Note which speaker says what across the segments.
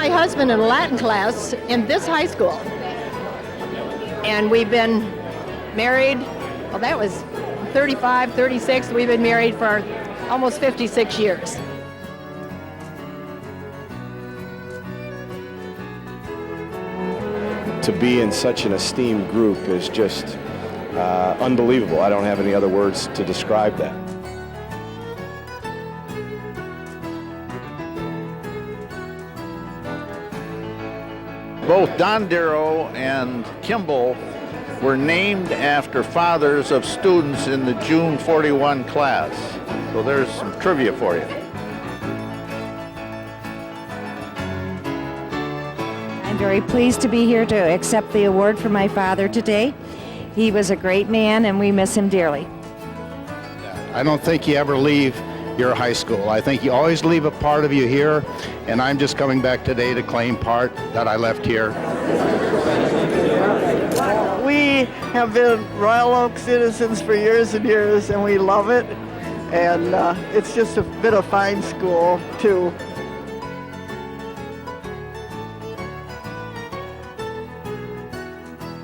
Speaker 1: my husband in a Latin class in this high school. And we've been married, well, that was 35, 36. We've been married for almost 56 years.
Speaker 2: To be in such an esteemed group is just unbelievable. I don't have any other words to describe that.
Speaker 3: Both Dondero and Kimball were named after fathers of students in the June 41 class. So there's some trivia for you.
Speaker 4: I'm very pleased to be here to accept the award for my father today. He was a great man and we miss him dearly.
Speaker 5: I don't think you ever leave your high school. I think you always leave a part of you here, and I'm just coming back today to claim part that I left here.
Speaker 6: We have been Royal Oak citizens for years and years, and we love it. And it's just been a fine school, too.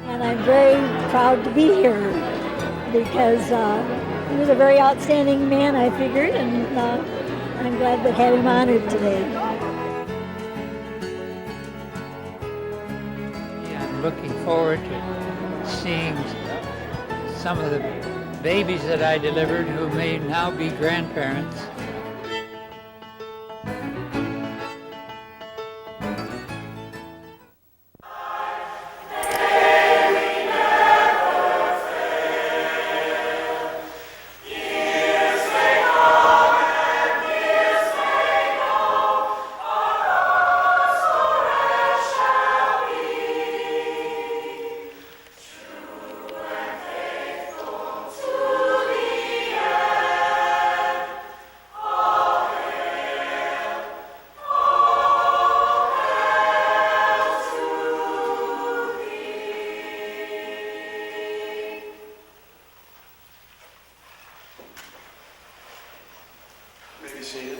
Speaker 7: And I'm very proud to be here because he was a very outstanding man, I figured, and I'm glad to have him honored today.
Speaker 8: Yeah, I'm looking forward to seeing some of the babies that I delivered who may now be grandparents.
Speaker 2: Maybe seated.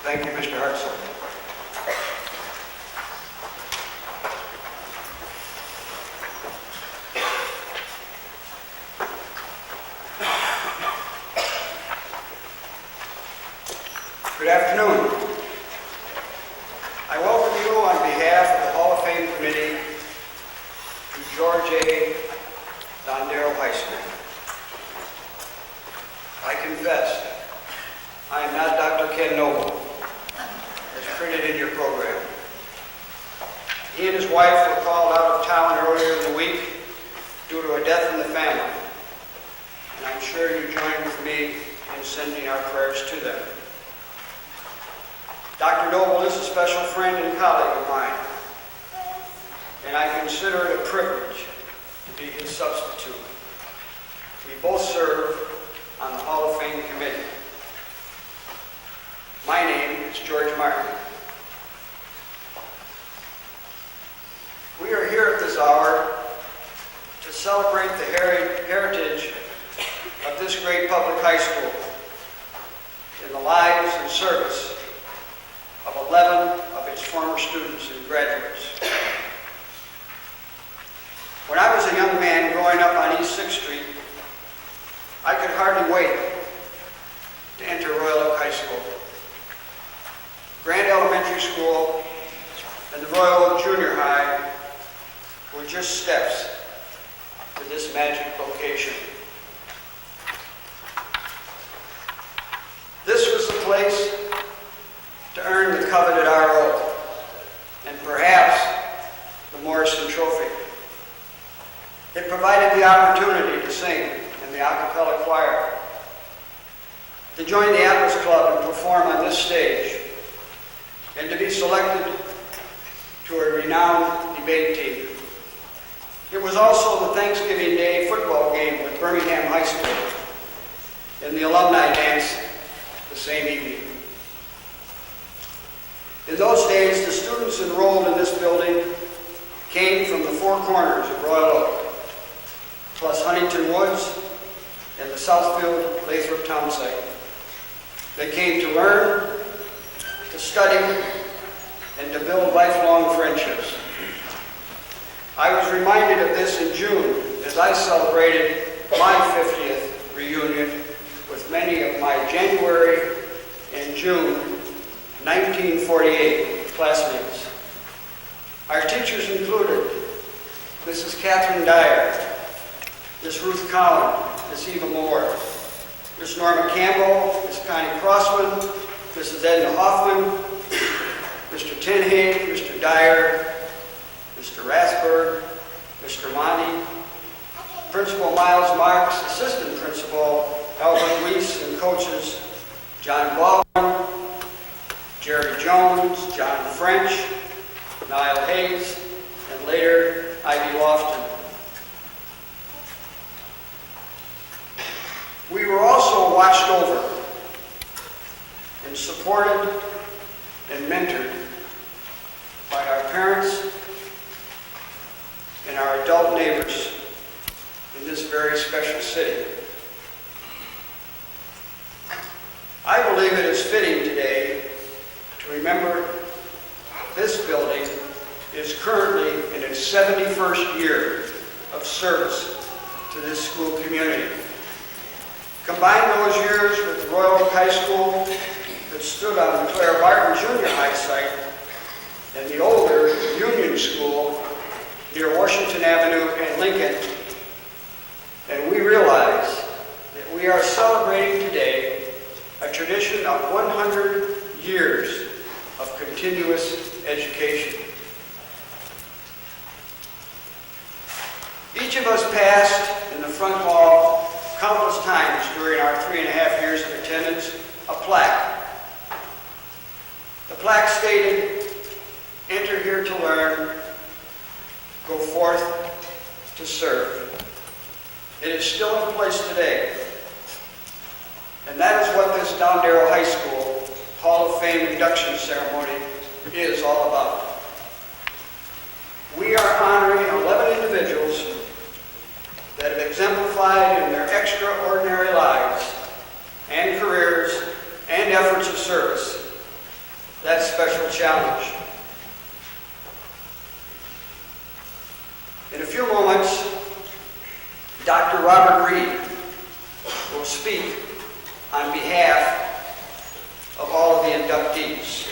Speaker 2: Thank you, Mr. Hartzell. Good afternoon. I welcome you on behalf of the Hall of Fame Committee to George A. Dondero High School. I confess, I am not Dr. Ken Noble, as printed in your program. He and his wife were called out of town earlier in the week due to a death in the family, and I'm sure you join with me in sending our prayers to them. Dr. Noble is a special friend and colleague of mine, and I consider it a privilege to be his substitute. We both serve on the Hall of Fame Committee. My name is George Martin. We are here at this hour to celebrate the heritage of this great public high school in the lives and service of 11 of its former students and graduates. When I was a young man growing up on East 6th Street, I could hardly wait to enter Royal Oak High School. Grand Elementary School and the Royal Oak Junior High were just steps to this magic location. This was the place to earn the coveted RO and perhaps the Morrison Trophy. It provided the opportunity to sing in the a cappella choir, to join the Atlas Club and perform on this stage, and to be selected to a renowned debate team. It was also the Thanksgiving Day football game with Birmingham High School and the alumni dance the same evening. In those days, the students enrolled in this building came from the four corners of Royal Oak, plus Huntington Woods and the Southfield Lathrop town site. They came to learn, to study, and to build lifelong friendships. I was reminded of this in June as I celebrated my 50th reunion with many of my January and June 1948 classmates. Our teachers included Mrs. Catherine Dyer, Miss Ruth Collin, Miss Eva Moore, Miss Norma Campbell, Miss Connie Crossman, Mrs. Edna Hoffman, Mr. Tenhage, Mr. Dyer, Mr. Rathberg, Mr. Monty, Principal Miles Marks, Assistant Principal Albert Weiss, and coaches John Baldwin, Jerry Jones, John French, Niall Hayes, and later Ivy Lofton. We were also watched over and supported and mentored by our parents and our adult neighbors in this very special city. I believe it is fitting today to remember this building is currently in its 71st year of service to this school community. Combine those years with Royal Oak High School that stood on the Claire Barton Junior High site and the older Union School near Washington Avenue and Lincoln, and we realize that we are celebrating today a tradition of 100 years of continuous education. Each of us passed in the front hall countless times during our 3.5 years of attendance a plaque. The plaque stated, "Enter here to learn, go forth to serve." It is still in place today. And that is what this Dondero High School Hall of Fame induction ceremony is all about. We are honoring 11 individuals that have exemplified in their extraordinary lives and careers and efforts of service that special challenge. In a few moments, Dr. Robert Reed will speak on behalf of all of the inductees.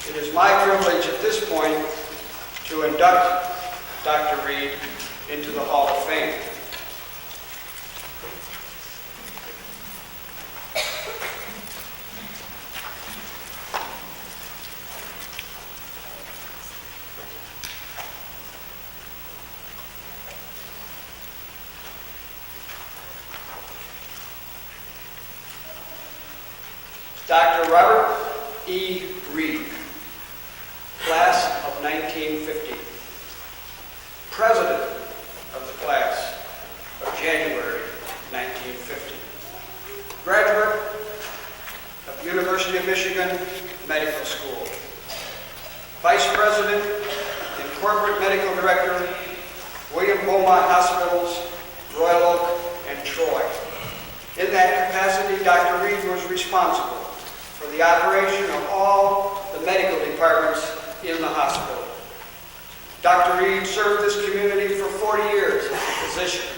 Speaker 2: It is my privilege at this point to induct Dr. Reed into the Hall of Fame. Dr. Robert E. Reed, class of 1950, president of the class of January 1950, graduate of University of Michigan Medical School, vice president and corporate medical director, William Beaumont Hospitals, Royal Oak, and Troy. In that capacity, Dr. Reed was responsible for the operation of all the medical departments in the hospital. Dr. Reed served this community for 40 years as a physician,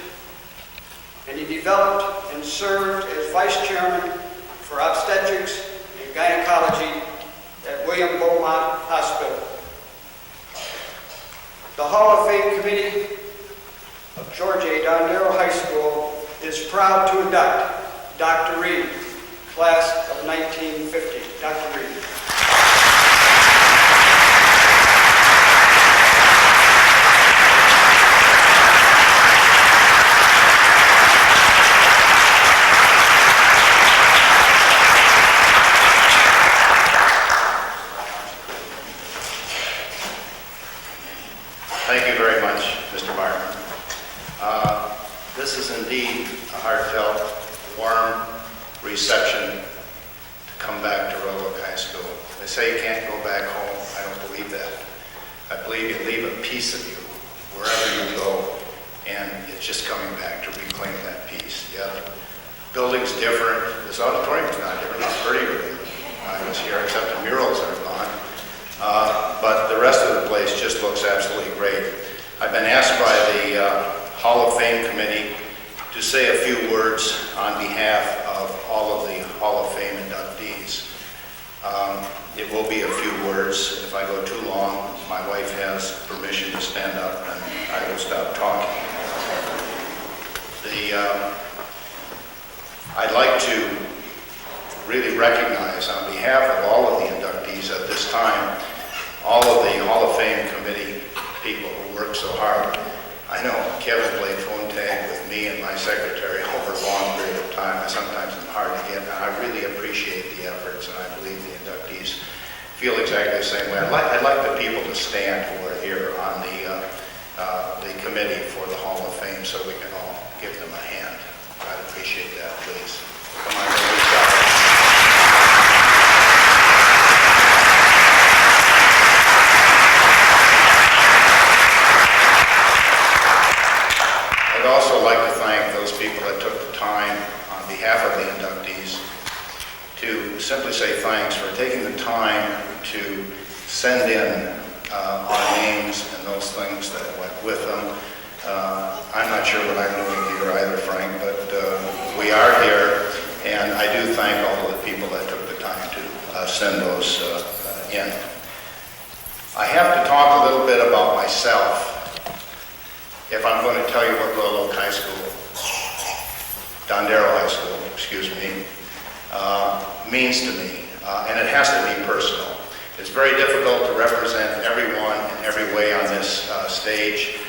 Speaker 2: and he developed and served as vice chairman for obstetrics and gynecology at William Beaumont Hospital. The Hall of Fame Committee of George A. Dondero High School is proud to induct Dr. Reed class of 1950. Dr. Reed.
Speaker 5: Thank you very much, Mr. Martin. This is indeed a heartfelt, warm reception to come back to Roanoke High School. They say you can't go back home. I don't believe that. I believe you leave a piece of you wherever you go, and it's just coming back to reclaim that piece. Yeah, the building's different. This auditorium's not different. It's prettier than I was here, except the murals are gone. But the rest of the place just looks absolutely great. I've been asked by the Hall of Fame committee to say a few words on behalf of all of the Hall of Fame inductees. It will be a few words. If I go too long, my wife has permission to stand up and I will stop talking. I'd like to really recognize on behalf of all of the inductees at this time, all of the Hall of Fame committee people who work so hard. I know Kevin played phone tag with me and my secretary over a long period of time. I sometimes am hard to get, and I really appreciate the efforts, and I believe the inductees feel exactly the same way. I'd like the people to stand who are here on the committee for the Hall of Fame so we can all give them a hand. I'd appreciate that, please. Come on, please. I'd also like to thank those people that took the time on behalf of the inductees to simply say thanks for taking the time to send in our names and those things that went with them. I'm not sure what I'm doing here either, Frank, but we are here, and I do thank all of the people that took the time to send those in. I have to talk a little bit about myself if I'm going to tell you what Roanoke High School, Dondero High School, excuse me, means to me, and it has to be personal. It's very difficult to represent everyone in every way on this stage,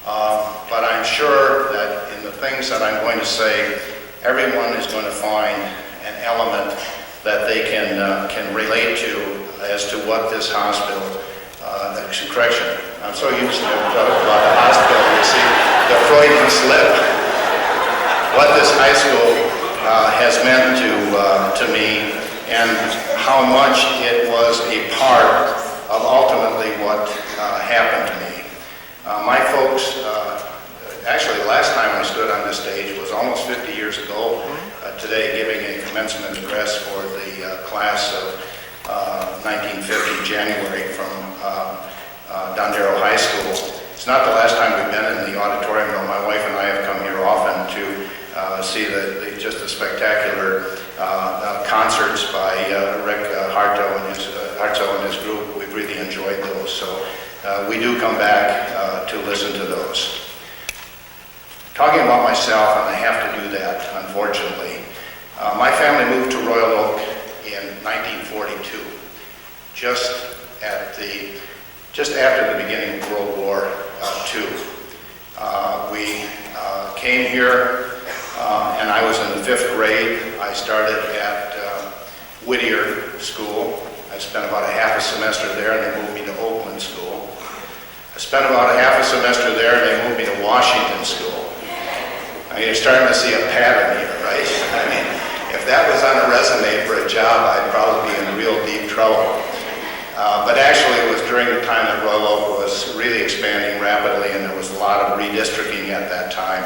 Speaker 5: but I'm sure that in the things that I'm going to say, everyone is going to find an element that they can relate to as to what this hospital, correction, I'm so used to talking about the hospital, you see, the Freudian slip, what this high school has meant to me, and how much it was a part of ultimately what happened to me. My folks, actually the last time I stood on this stage was almost 50 years ago today, giving a commencement address for the class of 1950 January from Dondero High School. It's not the last time we've been in the auditorium, though. My wife and I have come here often to see just the spectacular concerts by Rick Harto and his group. We've really enjoyed those, so we do come back to listen to those. Talking about myself, and I have to do that, unfortunately. My family moved to Royal Oak in 1942, just after the beginning of World War II. We came here, and I was in the 5th grade. I started at Whittier School. I spent about a half a semester there, and they moved me to Oakland School. I spent about a half a semester there, and they moved me to Washington School. I mean, you're starting to see a pattern here, right? I mean, if that was on a resume for a job, I'd probably be in real deep trouble. But actually, it was during the time that Royal Oak was really expanding rapidly, and there was a lot of redistricting at that time.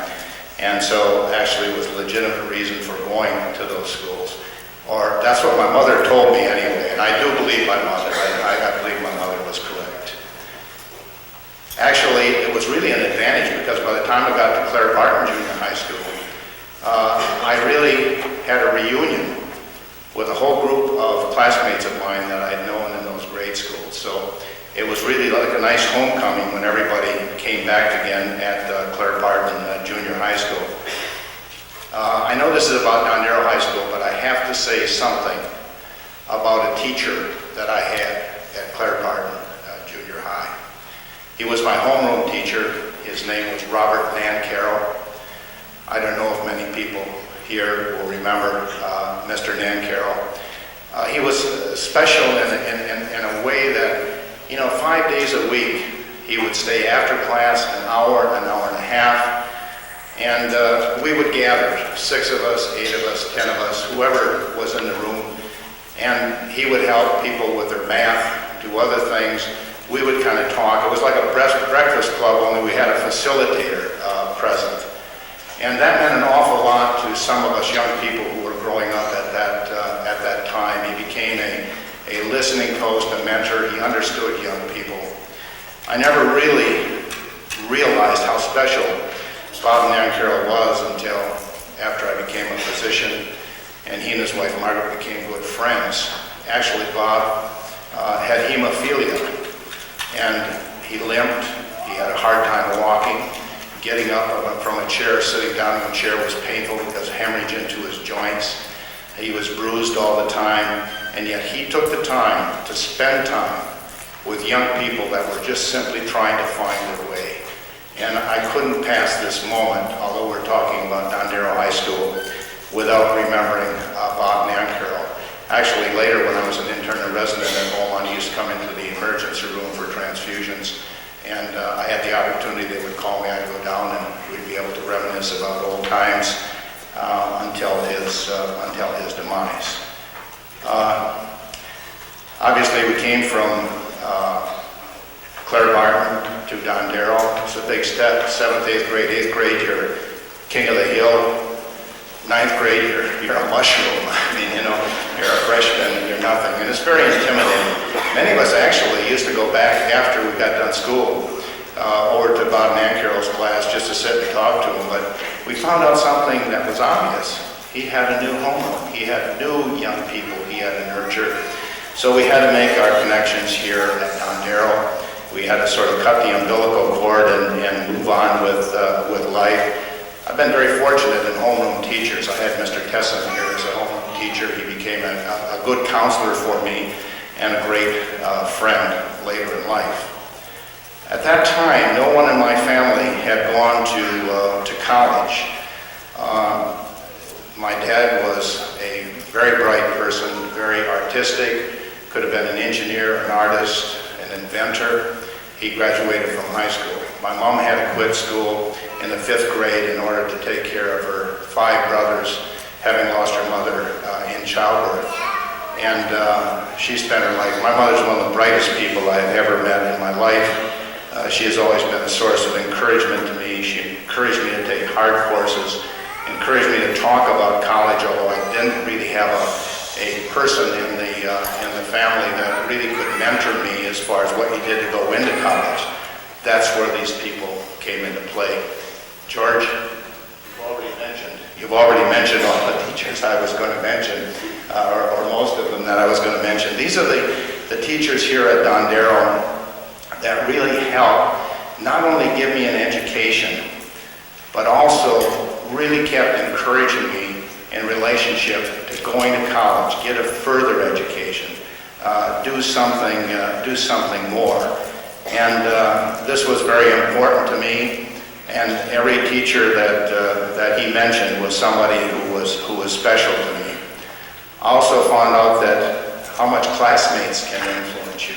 Speaker 5: And so, actually, it was a legitimate reason for going to those schools. Or that's what my mother told me anyway, and I do believe my mother. I believe my mother was correct. Actually, it was really an advantage because by the time I got to Claire Barton Junior High School, I really had a reunion with a whole group of classmates of mine that I'd known in those grade schools. So it was really like a nice homecoming when everybody came back again at Claire Barton Junior High School. I know this is about Dondero High School, but I have to say something about a teacher that I had at Claire Barton Junior High. He was my homeroom teacher. His name was Robert Nancaro. I don't know if many people here will remember Mr. Nancaro. He was special in a way that, 5 days a week, he would stay after class an hour and a half, and we would gather, 6 of us, 8 of us, 10 of us, whoever was in the room, and he would help people with their math, do other things. We would kind of talk. It was like a breakfast club, only we had a facilitator present. And that meant an awful lot to some of us young people who were growing up at that time. He became a listening post, a mentor. He understood young people. I never really realized how special Bob Nancaro was until after I became a physician, and he and his wife Margaret became good friends. Actually, Bob had hemophilia, and he limped. He had a hard time walking. Getting up from a chair, sitting down in a chair was painful because of hemorrhage into his joints. He was bruised all the time, and yet he took the time to spend time with young people that were just simply trying to find their way. And I couldn't pass this moment, although we're talking about Dondero High School, without remembering Bob Nancaro. Actually, later when I was an intern and resident at Beaumont, he used to come into the emergency room for transfusions. And I had the opportunity, they would call me, I'd go down and we'd be able to reminisce about old times until his demise. Obviously, we came from Claire Barton to Dondero. It's a big step. 7th, 8th grade, 8th grade, you're king of the hill. 9th grade, you're a mushroom. I mean, you're a freshman, you're nothing. And it's very intimidating. Many of us actually used to go back after we got done school over to Bob Nancaro's class just to sit and talk to him. But we found out something that was obvious. He had a new home. He had new young people he had to nurture. So we had to make our connections here at Dondero. We had to sort of cut the umbilical cord and move on with life. I've been very fortunate in homeroom teachers. I had Mr. Tesson here as a homeroom teacher. He became a good counselor for me and a great friend later in life. At that time, no one in my family had gone to college. My dad was a very bright person, very artistic, could have been an engineer, an artist, an inventor. He graduated from high school. My mom had to quit school in the 5th grade in order to take care of her 5 brothers, having lost her mother in childbirth. And she spent her life. My mother's one of the brightest people I've ever met in my life. She has always been a source of encouragement to me. She encouraged me to take hard courses, encouraged me to talk about college, although I didn't really have a person in the family that really could mentor me as far as what you did to go into college. That's where these people came into play. George, you've already mentioned all the teachers I was going to mention, or most of them that I was going to mention. These are the teachers here at Dondero that really help not only give me an education, but also really kept encouraging me in relationship to going to college, get a further education, do something more. And this was very important to me. And every teacher that he mentioned was somebody who was special to me. I also found out that how much classmates can influence you.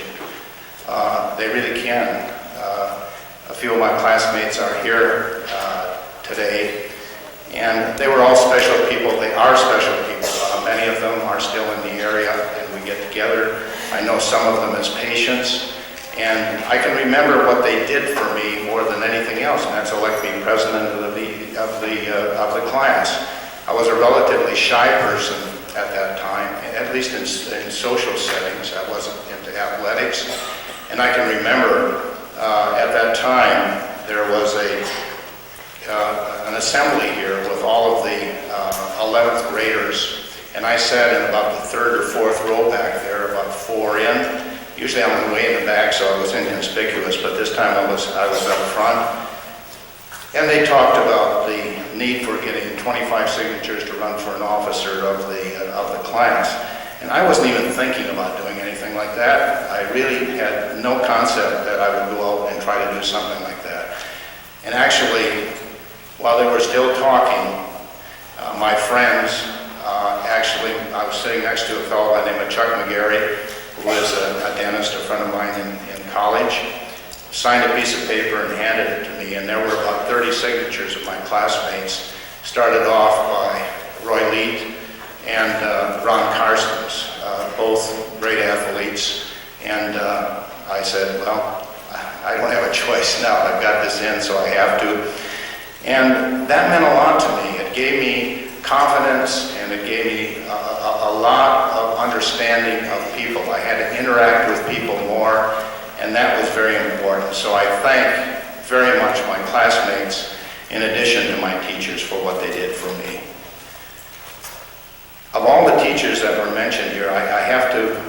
Speaker 5: They really can. A few of my classmates are here today, and they were all special people. They are special people. Many of them are still in the area, and we get together. I know some of them as patients. And I can remember what they did for me more than anything else, and that's elect me president of the class. I was a relatively shy person at that time, at least in social settings. I wasn't into athletics, and I can remember at that time there was an assembly here with all of the 11th graders, and I sat in about the 3rd or 4th row back there, about 4 in. Usually I'm way in the back, so I was inconspicuous, but this time I was up front. And they talked about the need for getting 25 signatures to run for an officer of the class. And I wasn't even thinking about doing anything like that. I really had no concept that I would go out and try to do something like that. And actually, while they were still talking, my friends, actually, I was sitting next to a fellow by the name of Chuck McGarry, who was a dentist, a friend of mine in college, signed a piece of paper and handed it to me, and there were about 30 signatures of my classmates, started off by Roy Leet and Ron Carstens, both great athletes. And I said, well, I don't have a choice now. I've got this in, so I have to. And that meant a lot to me. It gave me confidence, and it gave me a lot of understanding of people. I had to interact with people more, and that was very important. So I thank very much my classmates, in addition to my teachers, for what they did for me. Of all the teachers that were mentioned here, I have to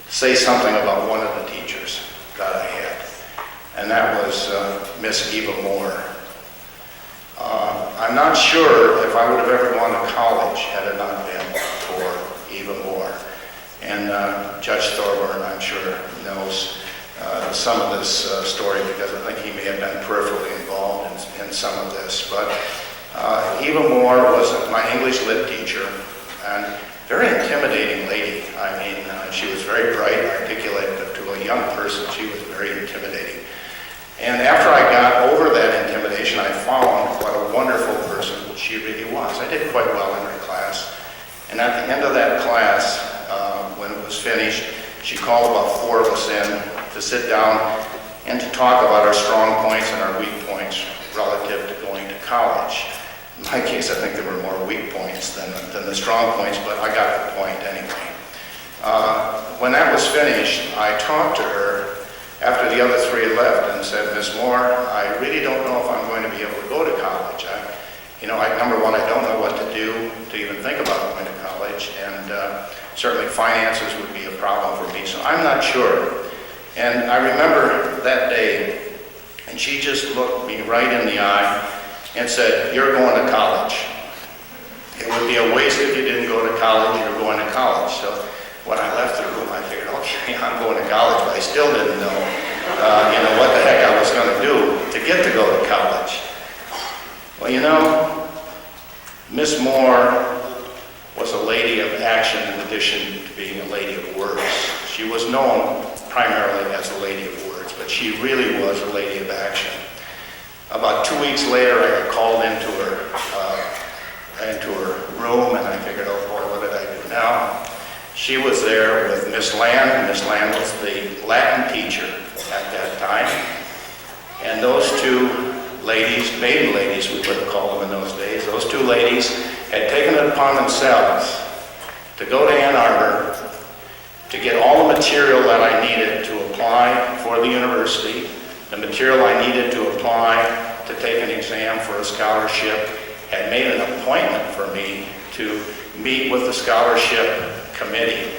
Speaker 5: say something about one of the teachers that I had, and that was Miss Eva Moore. I'm not sure if I would have ever gone to college had it not been for Eva Moore. And Judge Thorburn, I'm sure, knows some of this story, because I think he may have been peripherally involved in some of this. But Eva Moore was my English lit teacher, and very intimidating lady. I mean, she was very bright, articulate, but to a young person, she was very intimidating. And after I got over that intimidation, I found what a wonderful person she really was. I did quite well in her class. And at the end of that class, when it was finished, she called about 4 of us in to sit down and to talk about our strong points and our weak points relative to going to college. In my case, I think there were more weak points than the strong points, but I got the point anyway. When that was finished, I talked to her after the other 3 had left and said, Miss Moore, I really don't know if I'm going to be able to go to college. Number one, I don't know what to do to even think about going to college, and certainly finances would be a problem for me, so I'm not sure. And I remember that day, and she just looked me right in the eye and said, you're going to college. It would be a waste if you didn't go to college. You're going to college. So when I left the room, I figured, okay, I'm going to college, but I still didn't know, what the heck I was going to do to get to go to college. Well, Miss Moore was a lady of action in addition to being a lady of words. She was known primarily as a lady of words, but she really was a lady of action. About 2 weeks later, I got called into her room, and I figured, oh boy, what did I do now? She was there with Miss Land. Miss Land was the Latin teacher at that time. And those 2 ladies, maiden ladies we would call them in those days, those 2 ladies had taken it upon themselves to go to Ann Arbor to get all the material that I needed to apply for the university, the material I needed to apply to take an exam for a scholarship, had made an appointment for me to meet with the scholarship committee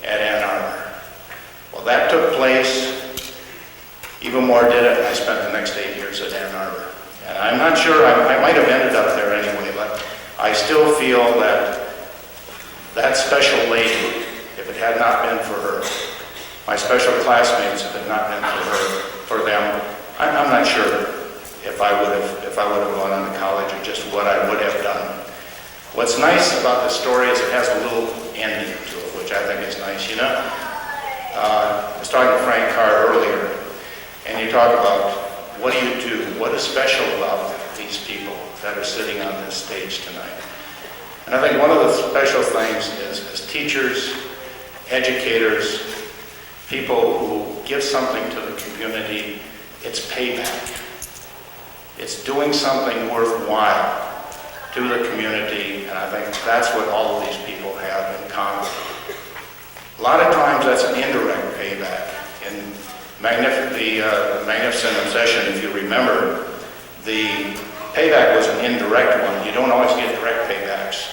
Speaker 5: at Ann Arbor. Well, that took place. Eva Moore did it, and I spent the next 8 years at Ann Arbor. And I'm not sure, I might have ended up there anyway, but I still feel that special lady, if it had not been for her, my special classmates, if it had not been for them, I'm not sure if I would have gone on to college, or just what I would have done. What's nice about this story is it has a little ending to it, which I think is nice. I was talking to Frank Carr earlier, and you talk about what do you do? What is special about these people that are sitting on this stage tonight? And I think one of the special things is, as teachers, educators, people who give something to the community, it's payback. It's doing something worthwhile to the community, and I think that's what all of these people have in common. A lot of times that's an indirect payback. In the Magnificent Obsession, if you remember, the payback was an indirect one. You don't always get direct paybacks.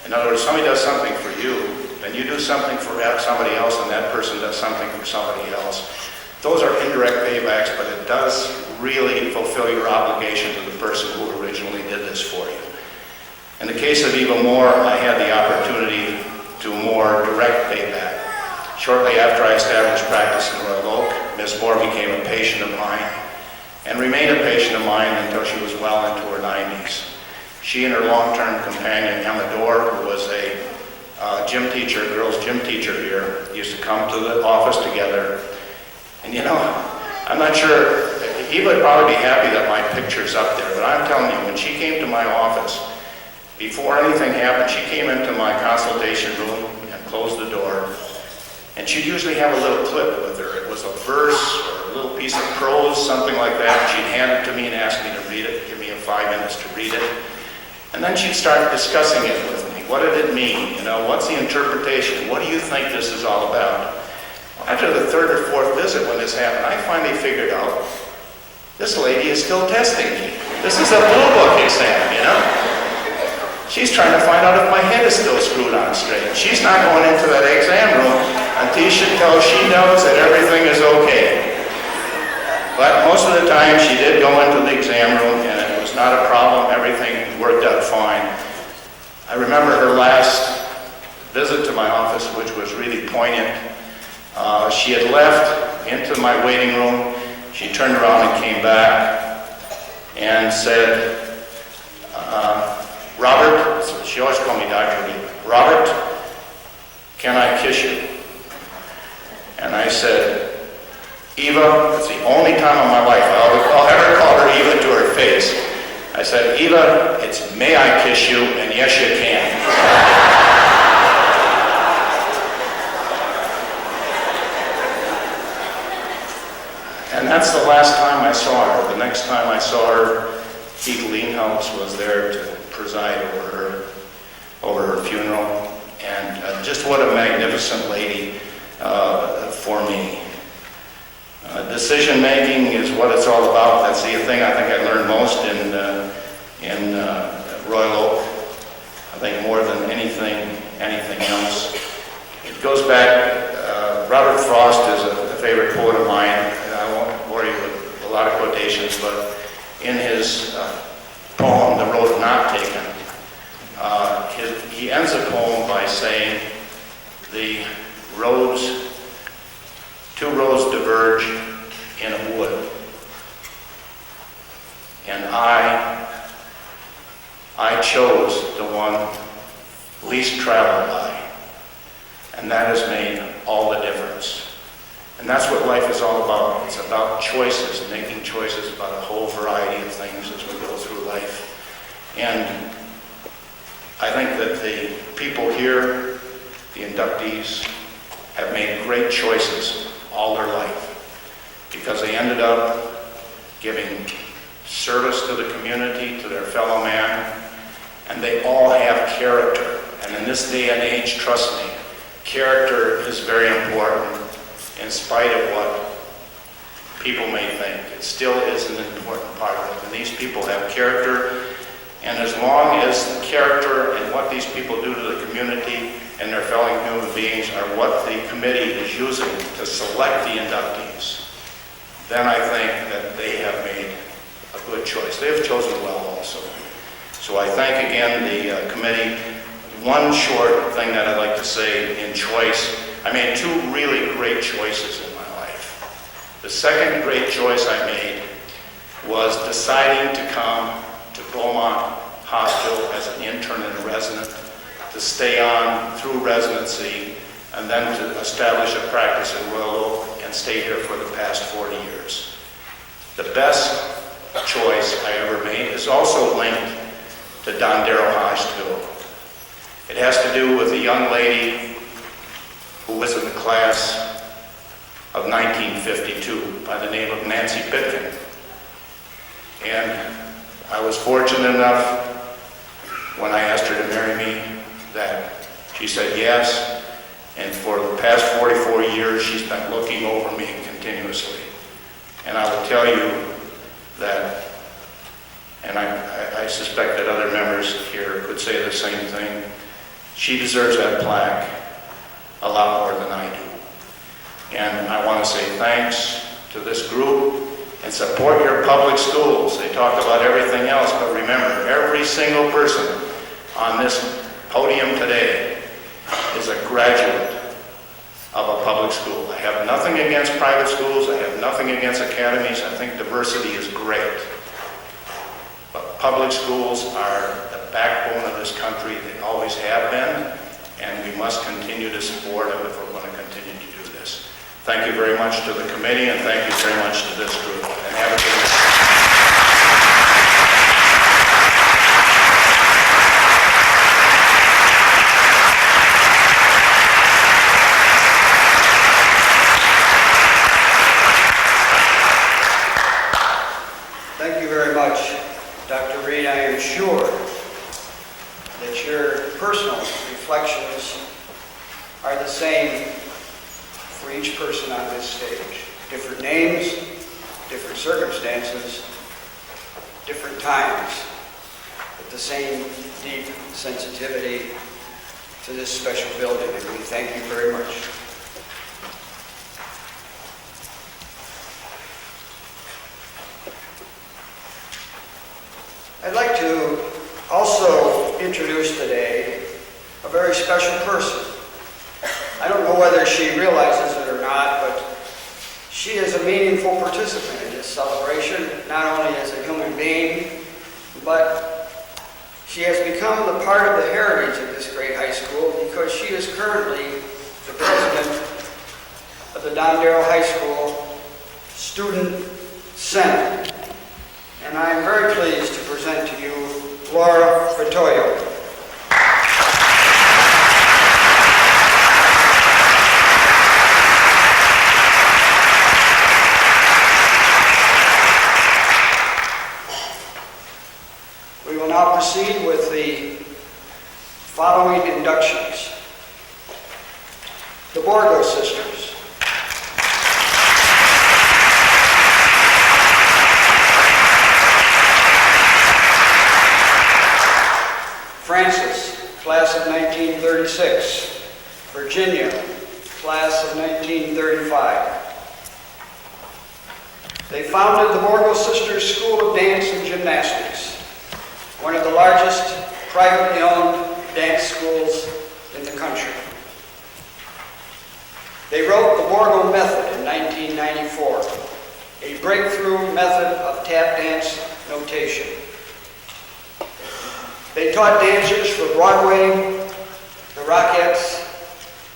Speaker 5: In other words, somebody does something for you, then you do something for somebody else, and that person does something for somebody else. Those are indirect paybacks, but it does really fulfill your obligation to the person who originally did this for you. In the case of Eva Moore, I had the opportunity to more direct payback. Shortly after I established practice in Royal Oak, Ms. Moore became a patient of mine and remained a patient of mine until she was well into her 90s. She and her long-term companion, Emma Dorr, who was a gym teacher, girls gym teacher here, used to come to the office together. And you know, I'm not sure, Eva would probably be happy that my picture's up there, but I'm telling you, when she came to my office, before anything happened, she came into my consultation room and closed the door. And she'd usually have a little clip with her. It was a verse or a little piece of prose, something like that. She'd hand it to me and ask me to read it, give me 5 minutes to read it. And then she'd start discussing it with me. What did it mean? You know, what's the interpretation? What do you think this is all about? After the 3rd or 4th visit when this happened, I finally figured out, this lady is still testing me. This is a blue book exam, you know? She's trying to find out if my head is still screwed on straight. She's not going into that exam room until she knows that everything is okay. But most of the time she did go into the exam room and it was not a problem. Everything worked out fine. I remember her last visit to my office, which was really poignant. She had left into my waiting room. She turned around and came back and said, Robert, she always called me Dr. Lee. Robert, can I kiss you? And I said, Eva, it's the only time in my life I'll ever call her Eva to her face. I said, Eva, it's may I kiss you, and yes you can. And that's the last time I saw her. The next time I saw her, Keith Leanhouse was there to preside over her funeral, and just what a magnificent lady for me. Decision making is what it's all about. That's the thing I think I learned most in Royal Oak. I think more than anything else. It goes back. Robert Frost is a favorite poet of mine, and I won't bore you with a lot of quotations, but in his poem, The Road Not Taken, he ends the poem by saying, two roads diverge in a wood, and I chose the one least traveled by, and that has made all the difference. And that's what life is all about. It's about choices, making choices about a whole variety of things as we go through life. And I think that the people here, the inductees, have made great choices all their life because they ended up giving service to the community, to their fellow man, and they all have character. And in this day and age, trust me, character is very important. In spite of what people may think, it still is an important part of it. And these people have character, and as long as the character and what these people do to the community and their fellow human beings are what the committee is using to select the inductees, then I think that they have made a good choice. They have chosen well also. So I thank again the committee. One short thing that I'd like to say in choice, I made 2 really great choices in my life. The second great choice I made was deciding to come to Beaumont Hospital as an intern and a resident, to stay on through residency, and then to establish a practice in Royal Oak and stay here for the past 40 years. The best choice I ever made is also linked to Dondero High School. It has to do with a young lady who was in the class of 1952 by the name of Nancy Pitkin. And I was fortunate enough when I asked her to marry me that she said yes, and for the past 44 years she's been looking over me continuously. And I will tell you that, and I suspect that other members here could say the same thing, she deserves that plaque a lot more than I do. And I want to say thanks to this group and support your public schools. They talked about everything else, but remember, every single person on this podium today is a graduate of a public school. I have nothing against private schools. I have nothing against academies. I think diversity is great. But public schools are the backbone of this country. They always have been, and we must continue to support them if we're going to continue to do this. Thank you very much to the committee, and thank you very much to this group. And have a good night.
Speaker 2: Thank you very much, Dr. Reed. I am sure that your personal reflections are the same for each person on this stage. Different names, different circumstances, different times, but the same deep sensitivity to this special building, and we thank you very much. I'd like to also introduce today a very special person. I don't know whether she realizes it or not, but she is a meaningful participant in this celebration, not only as a human being, but she has become the part of the heritage of this great high school because she is currently the president of the Dondero High School Student Senate. And I am very pleased to present to you Laura Frattoio. We will now proceed with the following inductions. The Borgo sisters. Francis, class of 1936. Virginia, class of 1935. They founded the Borgo Sisters School of Dance and Gymnastics, one of the largest privately owned dance schools in the country. They wrote the Borgo Method in 1994, a breakthrough method of tap dance notation. They taught dancers for Broadway, the Rockettes,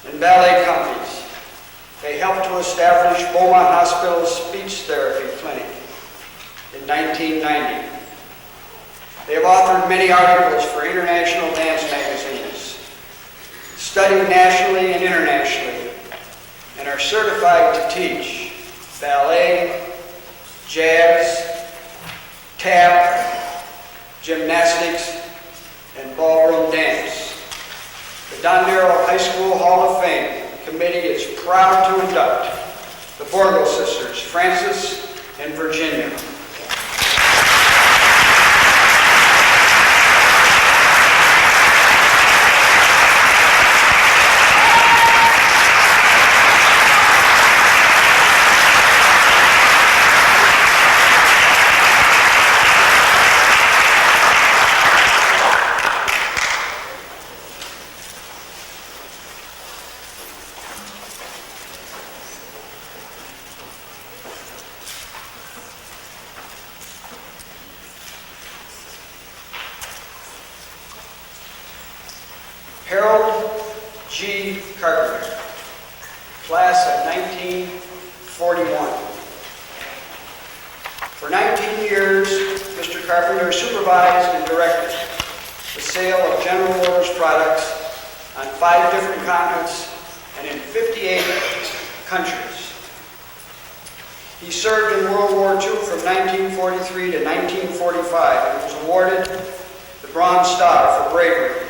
Speaker 2: and ballet companies. They helped to establish Beaumont Hospital's speech therapy clinic in 1990. They have authored many articles for international dance magazines, studied nationally and internationally, and are certified to teach ballet, jazz, tap, gymnastics, and ballroom dance. The Dondero High School Hall of Fame Committee is proud to induct the Borgo sisters, Francis and Virginia. Harold G. Carpenter, class of 1941. For 19 years, Mr. Carpenter supervised and directed the sale of General Motors products on 5 different continents and in 58 countries. He served in World War II from 1943 to 1945 and was awarded the Bronze Star for bravery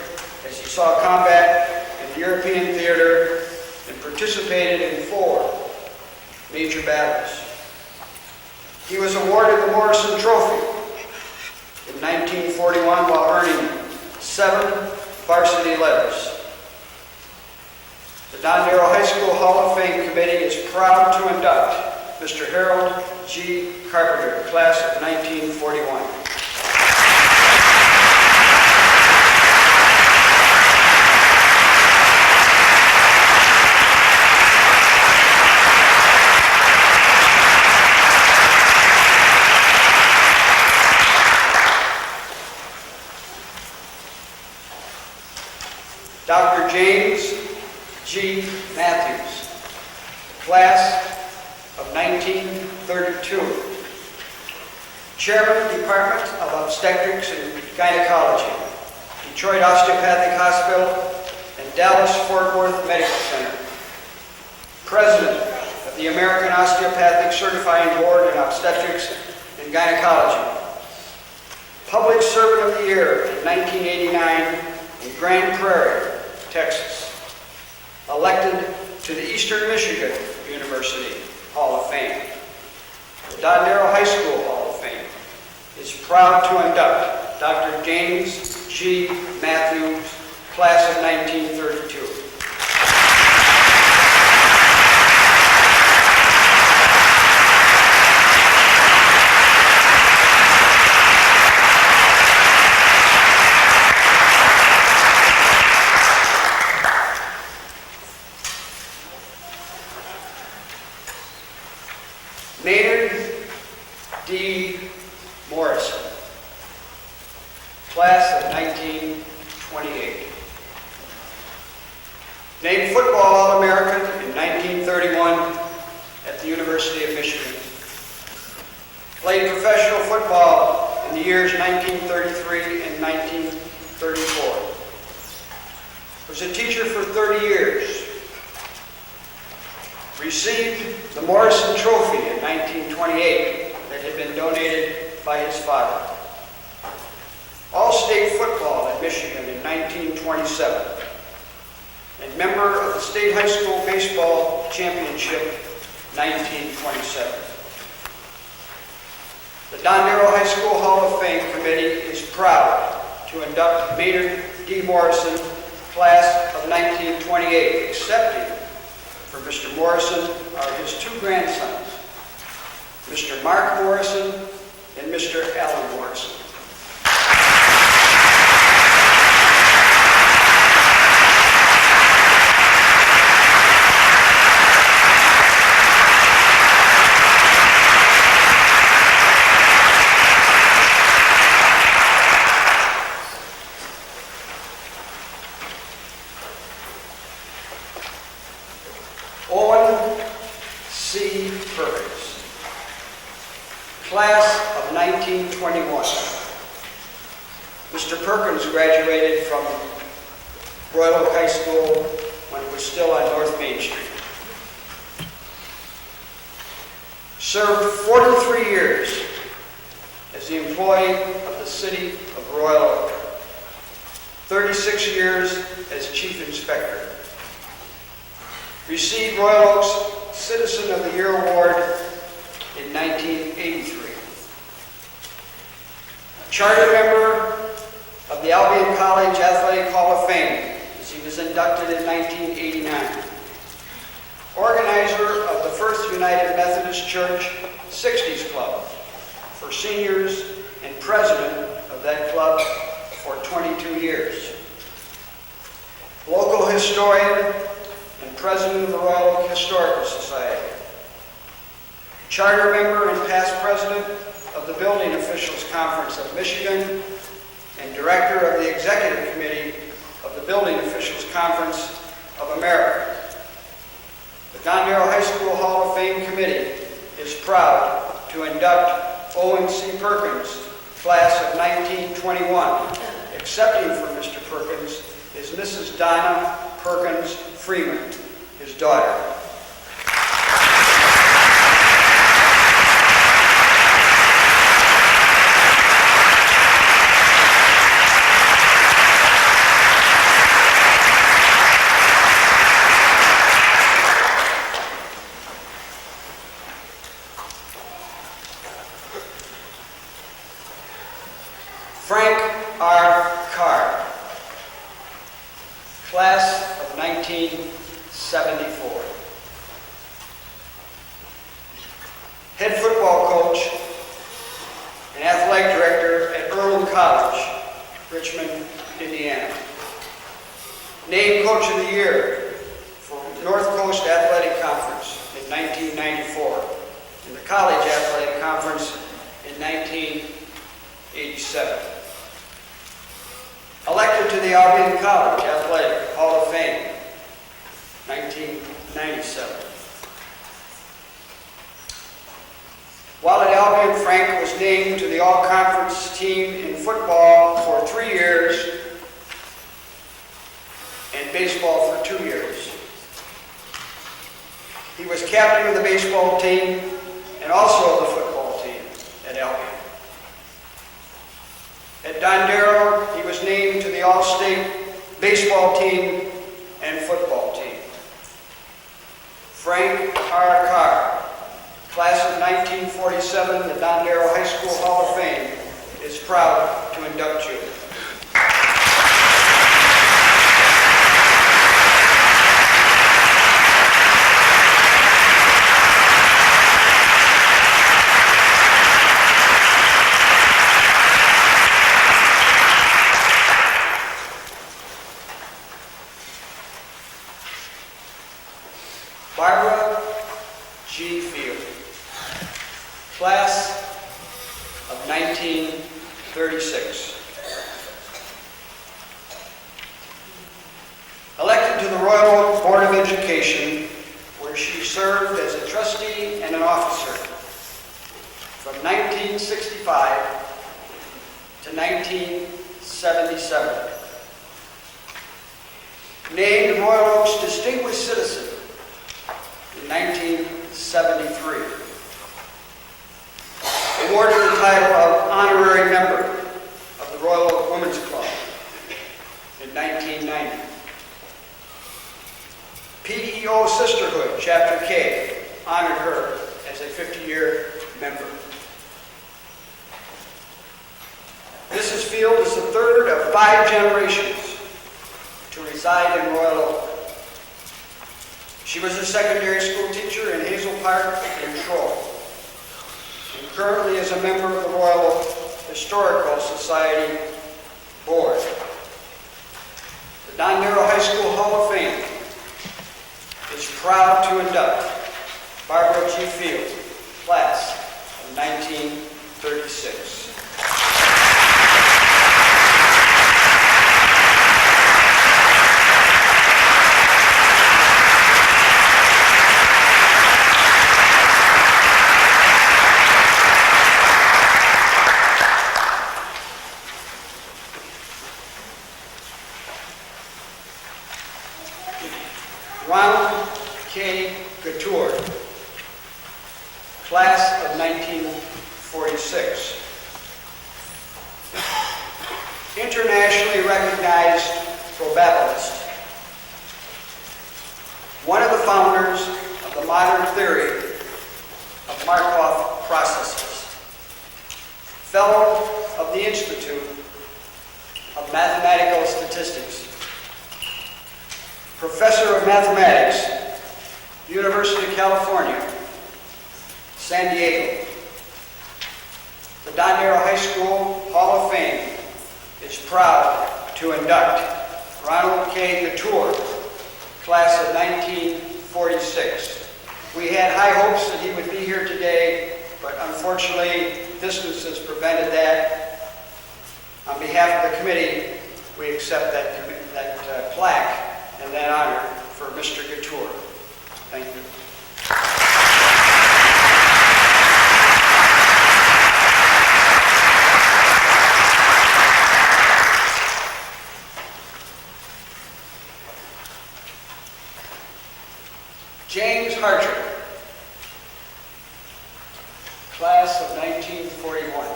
Speaker 2: as he saw combat in the European theater and participated in 4 major battles. He was awarded the Morrison Trophy in 1941 while earning 7 varsity letters. The Dondero High School Hall of Fame Committee is proud to induct Mr. Harold G. Carpenter, class of 1941. Dr. James G. Matthews, class of 1932. Chairman, Department of Obstetrics and Gynecology, Detroit Osteopathic Hospital and Dallas-Fort Worth Medical Center. President of the American Osteopathic Certifying Board in Obstetrics and Gynecology. Public Servant of the Year in 1989 in Grand Prairie, Texas. Elected to the Eastern Michigan University Hall of Fame. The Dondero High School Hall of Fame is proud to induct Dr. James G. Matthews, class of 1932. Maynard D. Morrison, class of 1928. Named Football All-American in 1931 at the University of Michigan. Played professional football in the years 1933 and 1934. Was a teacher for 30 years. Received the Morrison Trophy in 1928 that had been donated by his father. All-state football at Michigan in 1927. And member of the State High School Baseball Championship 1927. The Dondero High School Hall of Fame Committee is proud to induct Maynard D. Morrison, class of 1928, accepting for Mr. Morrison are his two grandsons, Mr. Mark Morrison and Mr. Alan Morrison. C. Perkins, class of 1921. Mr. Perkins graduated from Royal Oak High School when it was still on North Main Street. Served 43 years as the employee of the City of Royal Oak, 36 years as Chief Inspector. Received Royal Oak's Citizen of the Year Award in 1983. Charter member of the Albion College Athletic Hall of Fame as he was inducted in 1989. Organizer of the First United Methodist Church 60s Club for seniors and president of that club for 22 years. Local historian and president of the Royal Oak Historical Society. Charter member and past president of the Building Officials Conference of Michigan and director of the Executive Committee of the Building Officials Conference of America. The Dondero High School Hall of Fame Committee is proud to induct Owen C. Perkins, class of 1921. Accepting for Mr. Perkins is Mrs. Donna Perkins Freeman, his daughter. Frank R. Carr, class of 1974. head football coach, and athletic director at Earlham College, Richmond, Indiana. Named Coach of the Year for North Coast Athletic Conference in 1994 and the College Athletic Conference in 1987. Elected to the Albion College Athletic Hall of Fame, 1997. While at Albion, Frank was named to the all-conference team in football for 3 years and baseball for 2 years. He was captain of the baseball team and also of the football team at Albion. At Dondero, he was named to the All-State baseball team and football team. Frank R. Carr, class of 1947, the Dondero High School Hall of Fame, is proud to induct you. Barbara G. Field, class of 1936. Elected to the Royal Oak Board of Education, where she served as a trustee and an officer from 1965 to 1977. Named Royal Oak's Distinguished Citizen in 1973. Awarded the title of Honorary Member of the Royal Oak Women's Club in 1990. PEO Sisterhood, Chapter K, honored her as a 50-year member. Mrs. Field is the third of 5 generations to reside in Royal Oak. She was a secondary school teacher in Hazel Park and Troy, and currently is a member of the Royal Oak Historical Society Board. The Dondero High School Hall of Fame is proud to induct Barbara G. Field, class of 1936. Ronald K. Couture, class of 1946. Internationally recognized probabilist. One of the founders of the modern theory of Markov processes. Fellow of the Institute of Mathematical Statistics. Professor of Mathematics, University of California, San Diego. The Dondero High School Hall of Fame is proud to induct Ronald K. Couture, class of 1946. We had high hopes that he would be here today, but unfortunately, distances prevented that. On behalf of the committee, we accept that plaque and that honor for Mr. Couture. Thank you. James Hartrick, class of 1941.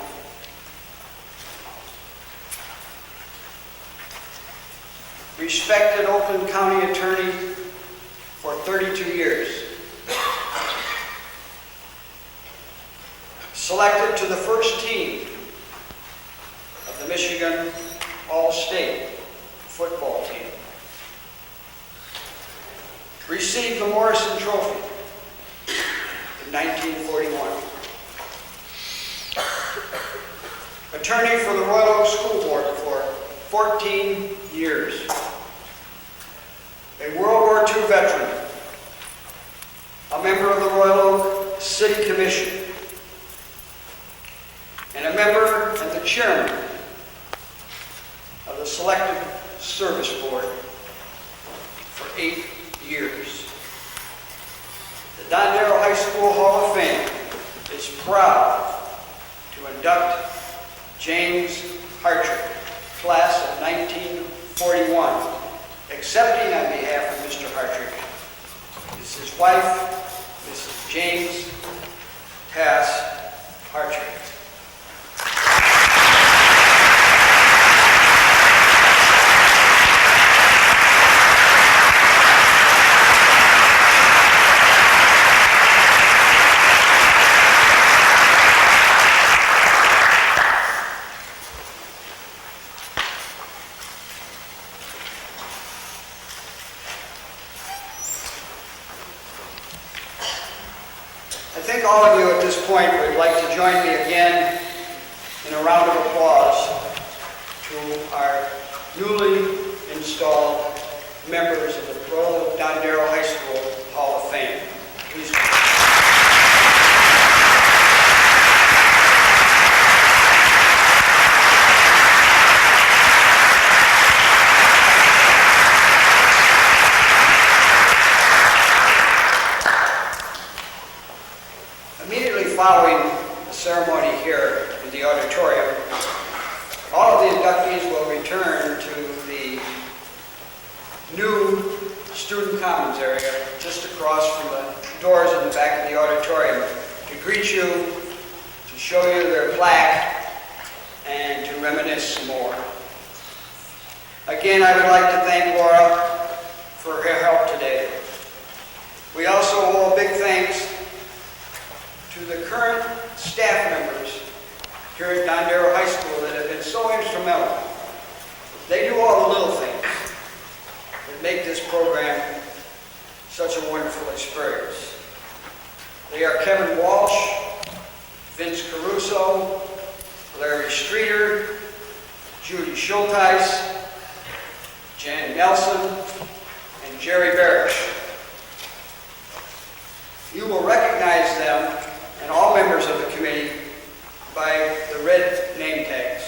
Speaker 2: Respected Oakland County Attorney for 32 years. Selected to the first team of the Michigan All-State football team. Received the Morrison Trophy in 1941. attorney for the Royal Oak School Board for 14 years, a World War II veteran, a member of the Royal Oak City Commission, and a member and the chairman of the Selected Service Board for 8 years. The Dondero High School Hall of Fame is proud to induct James Hartrick, class of 1941. Accepting on behalf of Mr. Hartrick is his wife, Mrs. James Pass Hartrick. I think all of you at this point would like to join me again in a round of applause to our newly installed members of the Royal Dondero High School Hall of Fame. Please. Immediately following the ceremony here in the auditorium, all of the inductees will return to the new student commons area just across from the doors in the back of the auditorium to greet you, to show you their plaque, and to reminisce some more. Again, I would like to thank Laura for her help today. We also owe a big thanks to the current staff members here at Dondero High School that have been so instrumental. They do all the little things that make this program such a wonderful experience. They are Kevin Walsh, Vince Caruso, Larry Streeter, Judy Schulteis, Jan Nelson, and Jerry Barish. You will recognize them and all members of the committee by the red name tags.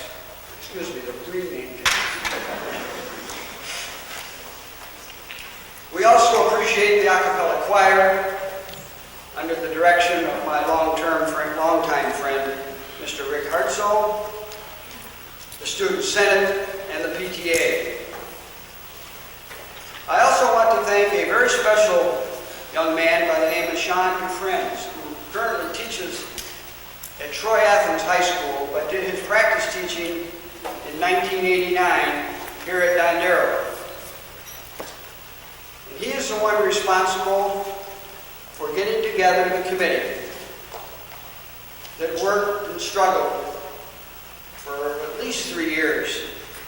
Speaker 2: Excuse me, the green name tags. We also appreciate the a cappella choir under the direction of my longtime friend, Mr. Rick Hartzell, the Student Senate, and the PTA. I also want to thank a very special young man by the name of Sean Dufresne, who currently teaches at Troy Athens High School, but did his practice teaching in 1989 here at Dondero. And he is the one responsible for getting together the committee that worked and struggled for at least 3 years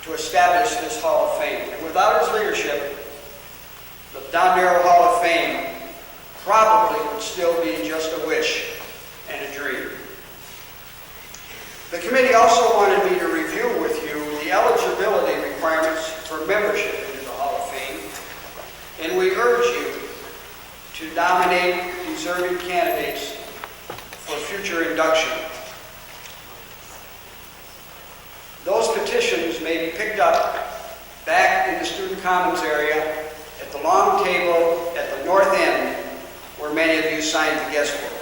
Speaker 2: to establish this Hall of Fame. And without his leadership, the Dondero Hall of Fame probably would still be just a wish and a dream. The committee also wanted me to review with you the eligibility requirements for membership into the Hall of Fame, and we urge you to nominate deserving candidates for future induction. Those petitions may be picked up back in the Student Commons area at the long table at the north end where many of you signed the guest book.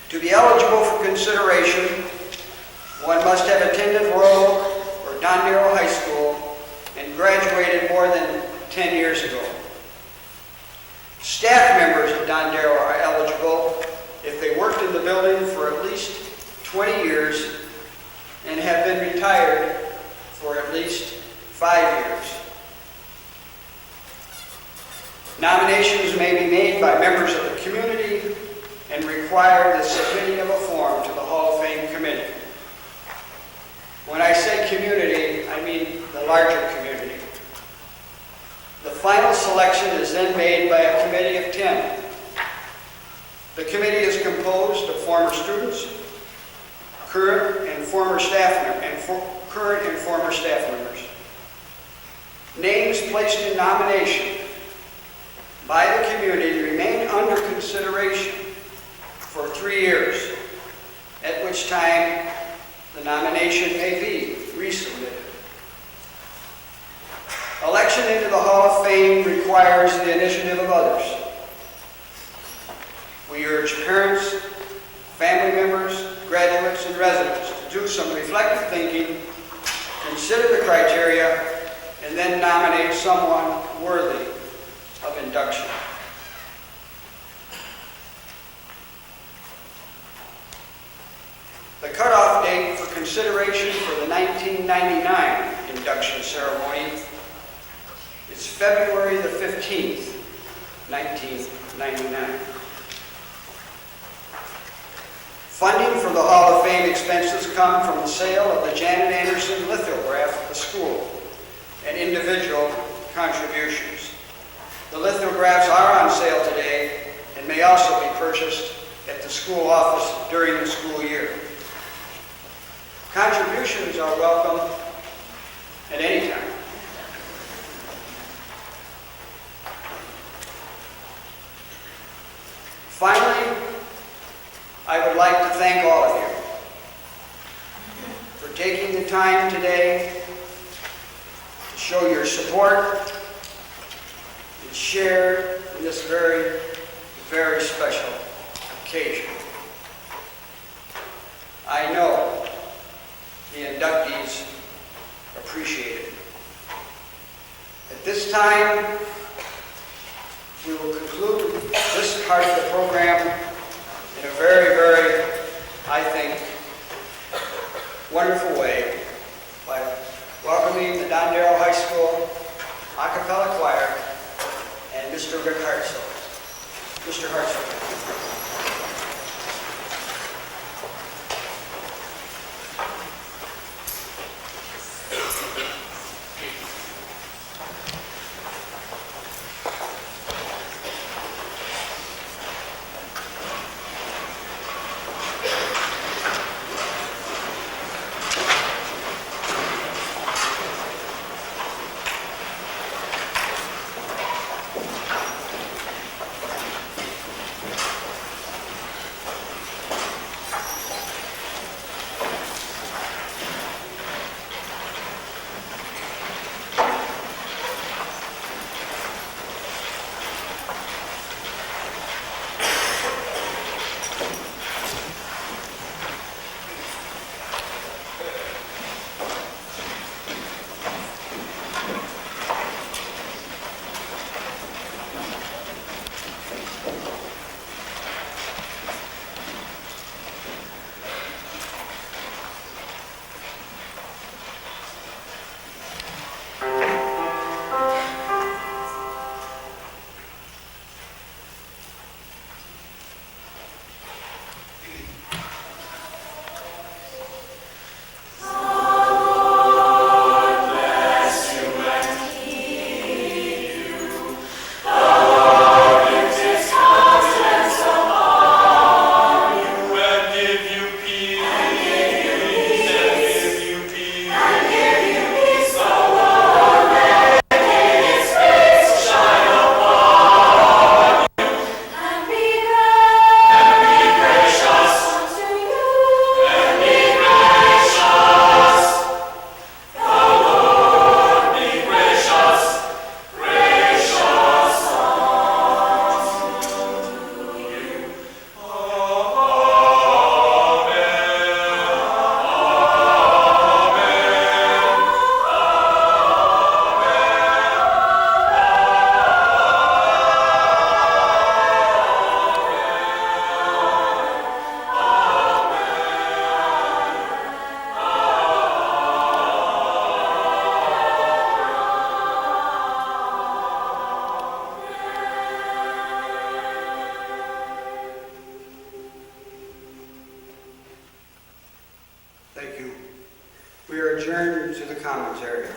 Speaker 2: To be eligible for consideration, one must have attended Royal Oak or Dondero High School and graduated more than 10 years ago. Staff members of Dondero are eligible if they worked in the building for at least 20 years and have been retired for at least 5 years. Nominations may be made by members of the community and require the submitting of a form to the Hall of Fame committee. When I say community, I mean the larger community. The final selection is then made by a committee of 10. The committee is composed of former students, current and former staff current and former staff members. Names placed in nomination by the community remain under consideration for 3 years, at which time the nomination may be resubmitted. Election into the Hall of Fame requires the initiative of others. We urge parents, family members, graduates, and residents to do some reflective thinking, consider the criteria, and then nominate someone worthy of induction. The cutoff date for consideration for the 1999 induction ceremony is February the 15th, 1999. Funding for the Hall of Fame expenses come from the sale of the Janet Anderson lithograph at the school and individual contributions. The lithographs are on sale today and may also be purchased at the school office during the school year. Contributions are welcome at any time. Finally, I would like to thank all of you for taking the time today to show your support and share in this very, very special occasion. I know the inductees appreciate it. At this time, we will conclude this part of the program in a very, very, I think, wonderful way by welcoming the Dondero High School a cappella choir and Mr. Rick Hartzell. Mr. Hartzell. Thank you. We are adjourned to the commons area.